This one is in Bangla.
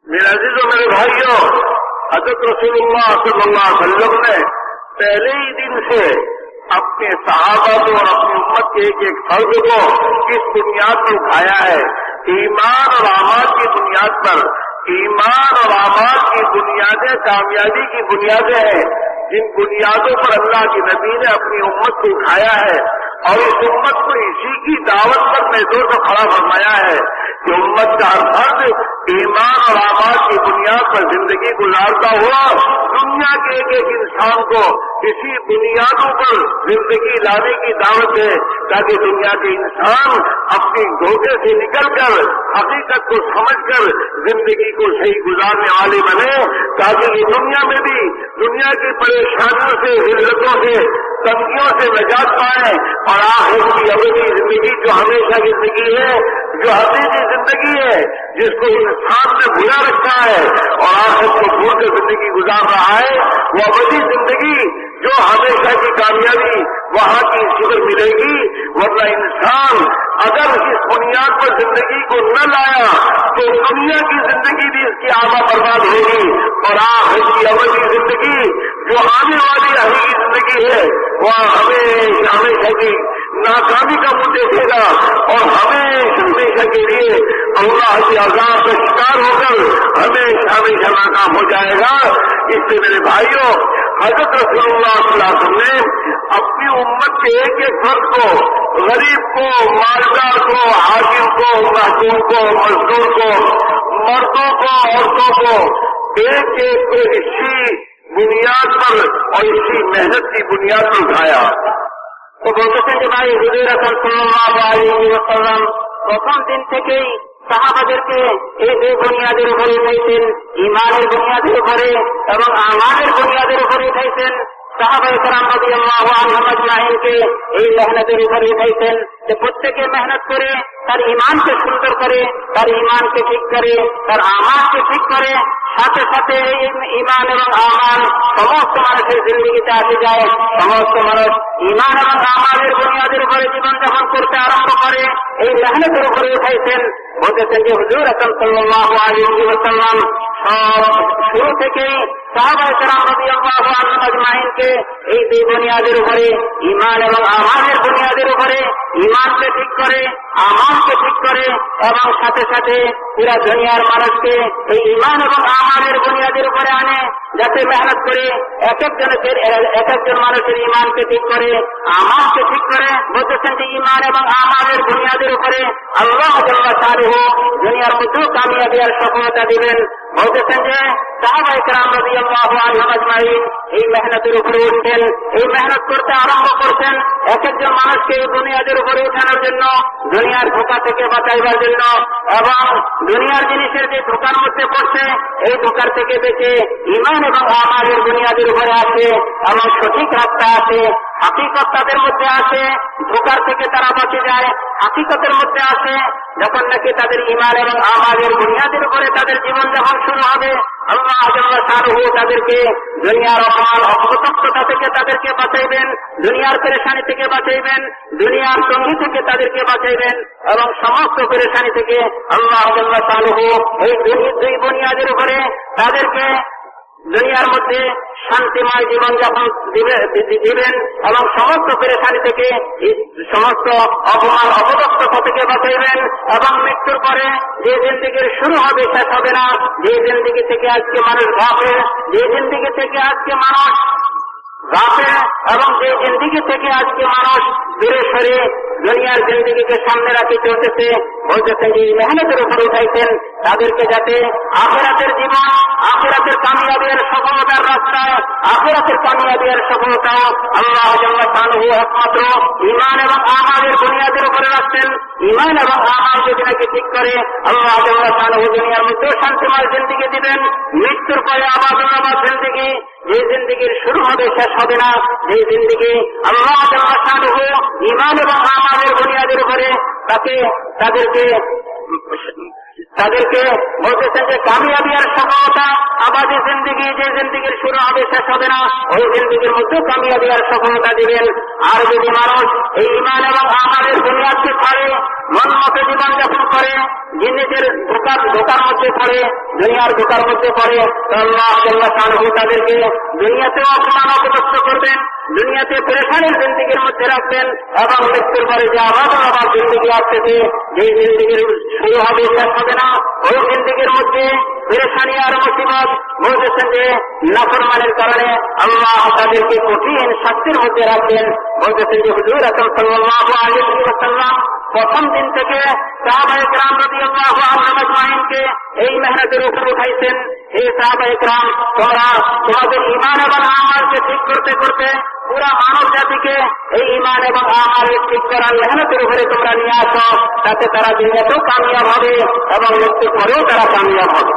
मेरे अजीज और मेरे भाइयों, हज़रत रसूलुल्लाह सल्लल्लाहु अलैहि वसल्लम ने पहले ही दिन से अपने सहाबा को और अपनी उम्मत के एक एक फर्द को किस बुनियाद पर उठाया है? ईमान और आमाल की बुनियाद पर। ईमान और आमाल की बुनियादें कामयाबी की बुनियादें हैं, जिन बुनियादों पर अल्लाह के नबी ने अपनी उम्मत को उठाया है और इस उम्मत को इसी की दावत पर महजूर को खड़ा फरमाया है कि उम्मत का हर फर्द ईमान और आमाल की बुनियाद पर जिंदगी गुजारता हुआ दुनिया के एक एक इंसान को इसी बुनियादों पर जिंदगी लाने की दावत है, ताकि दुनिया के इंसान अपनी धोखे से निकलकर हकीकत को समझकर जिंदगी को सही गुजारने वाले बने, ताकि ये दुनिया में भी दुनिया की परेशानियों से, हिल्लतों से, तंगियों से निजात पाए और आखिर की अबदी जिंदगी जो हमेशा की जिंदगी है, जो हकीकी जिंदगी है, जिसको इंसान ने भुला रखा है और आखिर को भूल कर जिंदगी गुजार रहा है, वो अबदी जिंदगी जो हमेशा की कामयाबी वहां की इसी मिलेगी। वरना इंसान अगर इस बुनियाद पर जिंदगी को न लाया तो दुनिया की जिंदगी भी इसकी आधा बर्बाद होगी और आखिर की अवधि जिंदगी जो आने वाली हकीकी जिंदगी है वह हमेशा हमेशा की नाकामी का मुंह देखेगा और हमेशा के लिए अल्लाह के अज़ाब का शिकार होकर हमेशा हमेशा नाकाम हो जाएगा। इससे मेरे भाइयों, हज़रत रसूलुल्लाह सल्लल्लाहु अलैहि वसल्लम ने अपनी उम्मत के एक एक फर्द को, गरीब को, मालदार को, हाकिम को, महकूम को, मजदूर को, मर्दों को, औरतों को एक एक को इसी बुनियाद पर और इसी मेहनत की बुनियाद पर उठाया। তো বলতেছেন যে ভাই হুজুর আকরাম সাল্লাল্লাহু আলাইহি ওয়াসাল্লাম প্রথম দিন থেকেই সাহাবাদেরকে এই দুই বুনিয়াদের উপরে উঠাইছেন, ঈমানের বুনিয়াদের উপরে এবং আমালের বুনিয়াদের উপরে উঠাইছেন। সাহাবায়ে কেরাম রাদিয়াল্লাহু আনহুম আজমাইনকে এই মেহনতের উপরে উঠাইছেন যে প্রত্যেকে মেহনত করে তার ঈমানকে সুন্দর করে, তার ঈমানকে ঠিক করে, তার আমালকে ঠিক করে, সাথে সাথে এই ঈমান এবং আমাল সমস্ত মানুষের জিন্দেগিতে আসে যায়। সমস্ত মানুষ ঈমান এবং আমালের বুনিয়াদের উপরে জীবনযাপন করতে আরম্ভ করে, এই মেহনতের উপরে উঠাইছেন। বলতেছেন যে হুজুর আকরাম সাল্লাল্লাহু আলাইহি ওয়াসাল্লাম শুরু থেকেই সাহাবায়ে কেরাম রাদিয়াল্লাহু আনহুম আজমাইনকে এই দুই বুনিয়াদের উপরে, ঈমান এবং আমালের বুনিয়াদের উপরে ঈমানকে ঠিক করে, আমালকে ঠিক করে এবং সাথে সাথে পুরা দুনিয়ার মানুষকে এই ঈমান এবং আমালের বুনিয়াদের উপরে আনে, যাতে মেহনত করে এক একজন মানুষের ঈমানকে ঠিক করে, আমালকে ঠিক করে। বলতেছেন যে ঈমান এবং আমালের বুনিয়াদের উপরে আল্লাহ জাল্লা শানুহু দুনিয়ার মধ্যেও কামিয়াবি আর সফলতা দিবেন। বলতেছেন যে সাহাবায়ে কেরাম রাদিয়াল্লাহু আনহুম আজমাইন এই মেহনতের উপরে উঠতেন, এই মেহনত করতে আরম্ভ করতেন এক একজন মানুষকে এই বুনিয়াদের উপরে উঠানোর জন্য, দুনিয়ার ধোঁকা থেকে বাঁচাইবার জন্য এবং দুনিয়ার জিনিসের যে ধোঁকার মধ্যে পড়ছে এই ধোঁকার থেকে বেঁচে ঈমান এবং আমালের বুনিয়াদের উপরে আসে এবং সঠিক রাস্তা আসে, হাকিকত তাদের মধ্যে আসে, ধোঁকার থেকে তারা বাঁচে যায়, হাকিকতের মধ্যে আসে। যখন নাকি তাদের ঈমান এবং আমালের বুনিয়াদের উপরে তাদের জীবন যখন শুরু হবে, আল্লাহ জাল্লা শানুহু তাদেরকে দুনিয়ার অপমান অপতপ্ততা থেকে তাদেরকে বাঁচাইবেন, দুনিয়ার পেরেশানি থেকে বাঁচাইবেন, দুনিয়ার সঙ্গী থেকে তাদেরকে বাঁচাইবেন এবং সমস্ত পেরেশানি থেকে আল্লাহ জাল্লা শানুহু এই দুই বুনিয়াদের উপরে তাদেরকে দুনিয়ার মধ্যে শান্তিময় জীবনযাপন দিবেন এবং সমস্ত পেরেশানি থেকে, সমস্ত অপমান অপদস্থতা থেকে বাঁচাইবেন এবং মৃত্যুর পরে যে জিন্দেগির শুরু হবে শেষ হবে না, যে জিন্দেগি থেকে আজকে মানুষ গাফেল, যে জিন্দেগি থেকে আজকে মানুষ গাফেল এবং যে জিন্দেগি থেকে আজকে মানুষ দূরে সরে দুনিয়ার জিন্দেগিকে সামনে রাখি চলতেছে, বলতেছেন যে মেহনতের উপর উঠাইছেন তাদেরকে যাতে আখিরাতের জীবন, আখিরাতের কামিয়াবি আর সফলতার রাস্তায়, আখিরাতের কামিয়াবি আর সফলতাও আল্লাহ জাল্লা শানুহু একমাত্র ঈমান এবং আমালের বুনিয়াদের উপরে রাখছেন। ঈমান এবং আমাল যদি নাকি ঠিক করে আল্লাহ জাল্লা শানুহু দুনিয়ার মধ্যেও শান্তিময় জিন্দেগি দিবেন, মৃত্যুর পরে আবাদ জিন্দেগি, যে জিন্দেগির শুরু হবে শেষ হবে না, যে জিন্দেগি আল্লাহ জাল্লা শানুহু ঈমান এবং আমালের বুনিয়াদের উপরে তাদেরকে বলতেছেন যে কামিয়াবি আর সফলতা আবাদী জিন্দেগি, যে জিন্দেগির শুরু হবে শেষ হবে না, ওই জিন্দেগির মধ্যে কামিয়াবি আর সফলতা দিবেন। আর যদি মানুষ এই ঈমান এবং আমালের বুনিয়াদকে ছাড়ে, মন মতো জীবনযাপন করে, জিনিসের ধোকার মধ্যে পড়ে, দুনিয়ার ধোকার মধ্যে পড়ে, তো আল্লাহ জাল্লা শানহু তাদেরকে দুনিয়াতেও অপমান অপদস্থ করবেন, দুনিয়াতে পেরেশানির জিন্দেগির মধ্যে রাখবেন, এবং মৃত্যুর পরে যে আবার জিন্দেগি আসতেছে, যেই জিন্দেগির শুরু হবে শেষ হবে না, ওই জিন্দেগির মধ্যে পেরেশানি আর মুসিবত বলতেছেন যে নাফরমানের কারণে আল্লাহ তাদেরকে কঠিন শাস্তির মধ্যে রাখবেন। বলতেছেন যে হুজুর আকরাম সাল্লাল্লাহু আলাইহি ওয়াসাল্লাম প্রথম দিন থেকে সাহাবায়ে কেরাম রাদিয়াল্লাহু আনহুম আজমাইনকে এই মেহনতের উপর উঠাইছেন। হে সাহাবায়ে কেরাম, তোমরা তোমাদের ঈমান এবং আমালকে ঠিক করতে করতে পুরা মানব জাতিকে এই ঈমান এবং আমাল ঠিক করার মেহনতের উপরে তোমরা নিয়ে আসো, তাতে তারা দুনিয়াতেও কামিয়াব হবে এবং মৃত্যুর পরেও তারা কামিয়াব হবে।